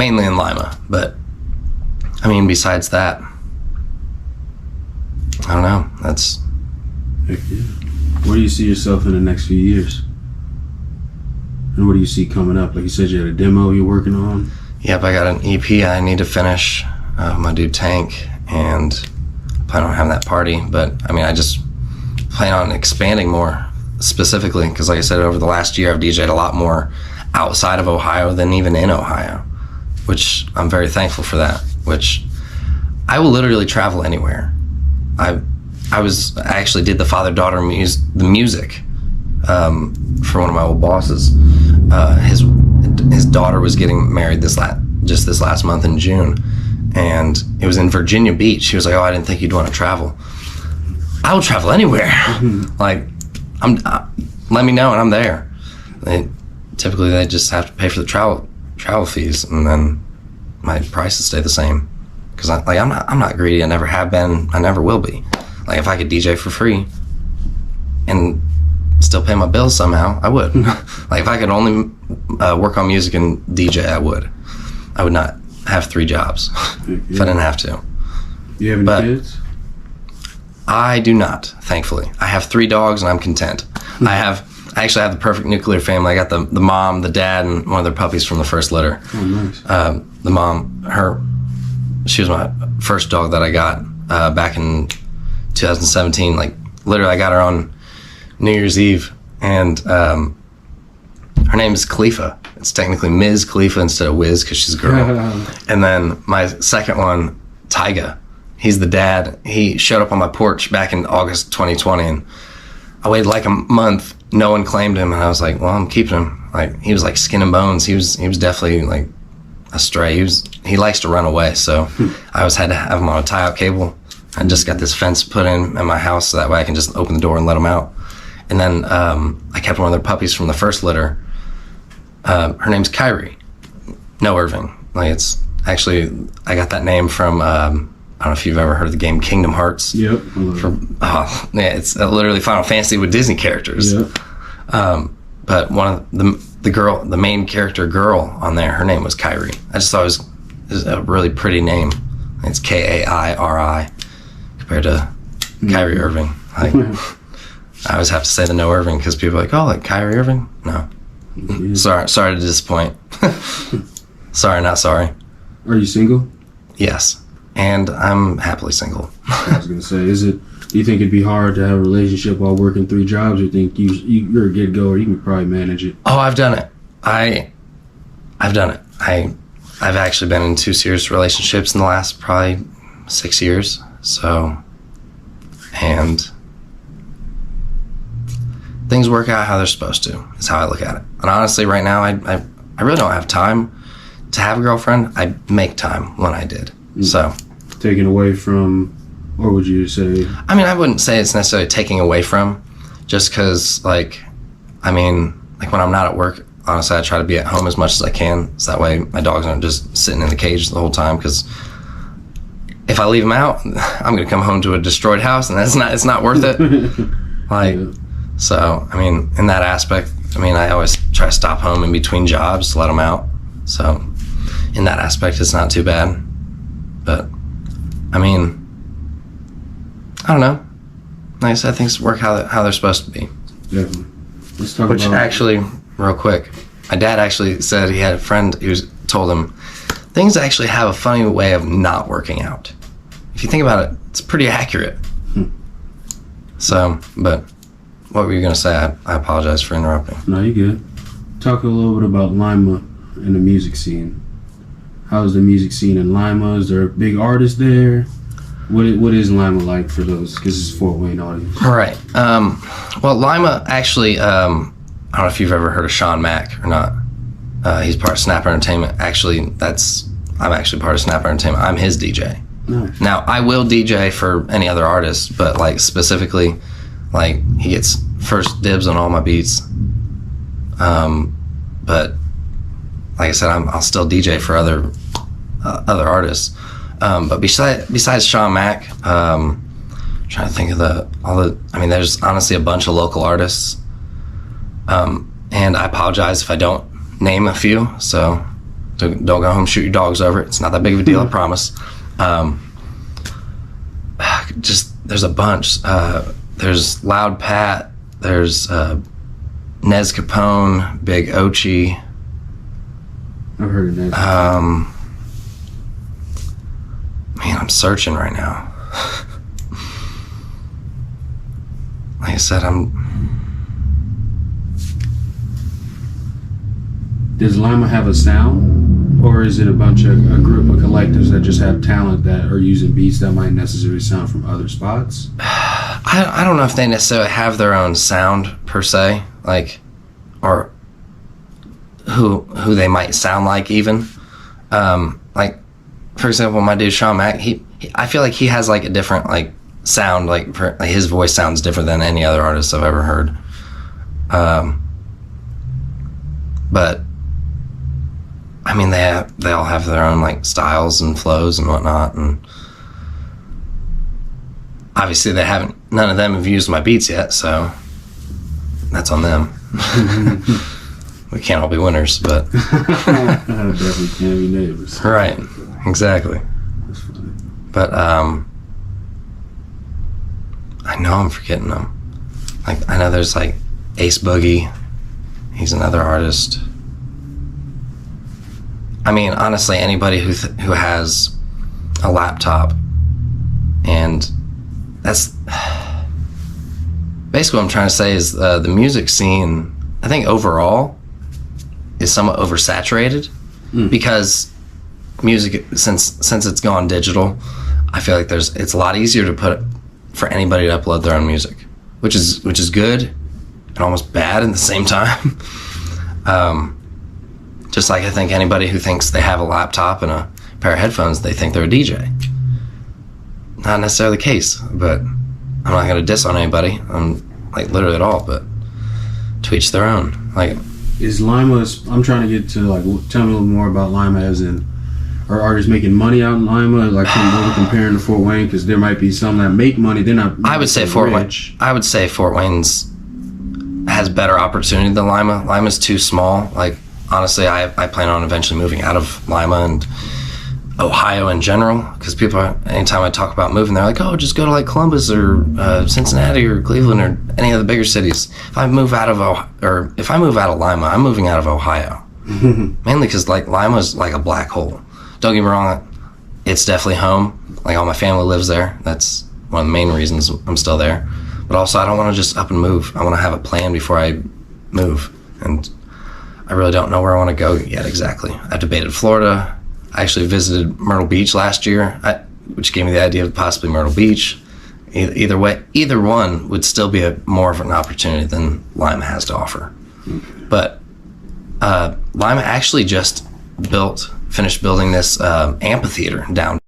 mainly in Lima, but I mean, besides that, I don't know. That's. Heck yeah. Where do you see yourself in the next few years? And what do you see coming up? Like you said, you had a demo you're working on. Yep, I got an EP I need to finish. My dude Tank, and plan on having that party. But I mean, I just plan on expanding more, specifically because, like I said, over the last year I've DJed a lot more outside of Ohio than even in Ohio, which I'm very thankful for that. Which I will literally travel anywhere. I actually did the father-daughter the music for one of my old bosses. His daughter was getting married this last month in June, and it was in Virginia Beach. He was like, "Oh, I didn't think you'd want to travel." I will travel anywhere. Like, let me know and I'm there. Typically they just have to pay for the travel fees, and then my prices stay the same. Because I'm not greedy. I never have been. I never will be. Like, if I could DJ for free and still pay my bills somehow, I would. Like, if I could only work on music and DJ, I would. I would not have 3 jobs if I didn't have to. You have any kids? I do not, thankfully. I have 3 dogs and I'm content. I actually have the perfect nuclear family. I got the mom, the dad, and one of their puppies from the first litter. Oh, nice. The mom, she was my first dog that I got back in 2017. Like, literally, I got her on New Year's Eve, and her name is Khalifa. It's technically Ms. Khalifa instead of Wiz because she's a girl. And then my second one, Tyga, he's the dad. He showed up on my porch back in August 2020, and I waited like a month. No one claimed him, and I was like, well, I'm keeping him. Like, he was like skin and bones. He was definitely like a stray. He likes to run away, so I always had to have him on a tie-out cable. I just got this fence put in my house so that way I can just open the door and let him out. And then I kept one of their puppies from the first litter. Her name's Kyrie. No Irving. Like, it's actually, I got that name from, I don't know if you've ever heard of the game Kingdom Hearts. Yep. It's literally Final Fantasy with Disney characters. Yep. But one of the main character girl on there, her name was Kyrie. I just thought it was a really pretty name. It's Kairi compared to Kyrie Irving. Like, I always have to say the no Irving because people are like, oh, like Kyrie Irving? No. Yeah. Sorry to disappoint. Sorry, not sorry. Are you single? Yes. And I'm happily single. I was gonna say, do you think it'd be hard to have a relationship while working 3 jobs, or think you're a good goer, you can probably manage it? Oh, I've done it. I've done it. I've actually been in 2 serious relationships in the last probably 6 years. So, and things work out how they're supposed to, is how I look at it. And honestly, right now, I really don't have time to have a girlfriend. I make time when I did. So, taken away from, or would you say? I mean, I wouldn't say it's necessarily taking away from, just because, like, I mean, like when I'm not at work, honestly, I try to be at home as much as I can, so that way my dogs aren't just sitting in the cage the whole time. Because if I leave them out, I'm gonna come home to a destroyed house, and it's not worth it. Like, yeah. So I mean, in that aspect, I mean, I always try to stop home in between jobs to let them out. So in that aspect, it's not too bad. But I mean, I don't know. Like I said, things work how they're supposed to be. Definitely. Let's talk Which about... actually, real quick, my dad actually said he had a friend who told him things actually have a funny way of not working out. If you think about it, it's pretty accurate. So, but what were you going to say? I apologize for interrupting. No, you're good. Talk a little bit about Lima and the music scene. How's the music scene in Lima? Is there a big artist there? What is Lima like for those? Because it's a Fort Wayne audience. All right. Well, Lima actually, I don't know if you've ever heard of Sean Mack or not. He's part of Snap Entertainment. Actually, I'm actually part of Snap Entertainment. I'm his DJ. Nice. Now, I will DJ for any other artist, but like specifically, like he gets first dibs on all my beats. But like I said, I'll still DJ for other artists. But besides Sean Mack, trying to think of I mean, there's honestly a bunch of local artists. And I apologize if I don't name a few, so Don't go home, shoot your dogs over it. It's not that big of a deal, I promise. Just, there's a bunch. There's Loud Pat. There's Nez Capone, Big Ochi. I've heard of Nez. Man, I'm searching right now. Like I said, Does Lima have a sound, or is it a group of collectors that just have talent that are using beats that might necessarily sound from other spots? I don't know if they necessarily have their own sound per se, like, or who they might sound like even. Like, for example, my dude Sean Mack, I feel like he has like a different like sound, like his voice sounds different than any other artist I've ever heard. But I mean, they all have their own like styles and flows and whatnot, and obviously none of them have used my beats yet, so that's on them. We can't all be winners, but definitely can't be neighbors. Right, exactly. That's funny. But I know I'm forgetting them. Like, I know there's like Ace Boogie. He's another artist. I mean, honestly, anybody who has a laptop, and that's basically what I'm trying to say is the music scene, I think overall, is somewhat oversaturated because music, since it's gone digital, I feel like it's a lot easier to for anybody to upload their own music, which is good and almost bad at the same time. Just like I think anybody who thinks they have a laptop and a pair of headphones, they think they're a DJ. Not necessarily the case, but I'm not going to diss on anybody, like literally at all, but to each their own. Like, is Lima, I'm trying to get to like, tell me a little more about Lima, as in, are artists making money out in Lima? Like, comparing to Fort Wayne, because there might be some that make money, they're not. I would say Fort Wayne's has better opportunity than Lima. Lima's too small. Like, honestly, I plan on eventually moving out of Lima and Ohio in general, because people, anytime I talk about moving, they're like, oh, just go to like Columbus or Cincinnati or Cleveland or any of the bigger cities. If I move out of Lima, I'm moving out of Ohio. Mainly because like Lima's like a black hole. Don't get me wrong, it's definitely home. Like, all my family lives there. That's one of the main reasons I'm still there. But also, I don't want to just up and move. I want to have a plan before I move. And I really don't know where I want to go yet exactly. I've debated Florida. I actually visited Myrtle Beach last year, which gave me the idea of possibly Myrtle Beach. Either way, either one would still be more of an opportunity than Lima has to offer. But Lima actually just finished building this amphitheater down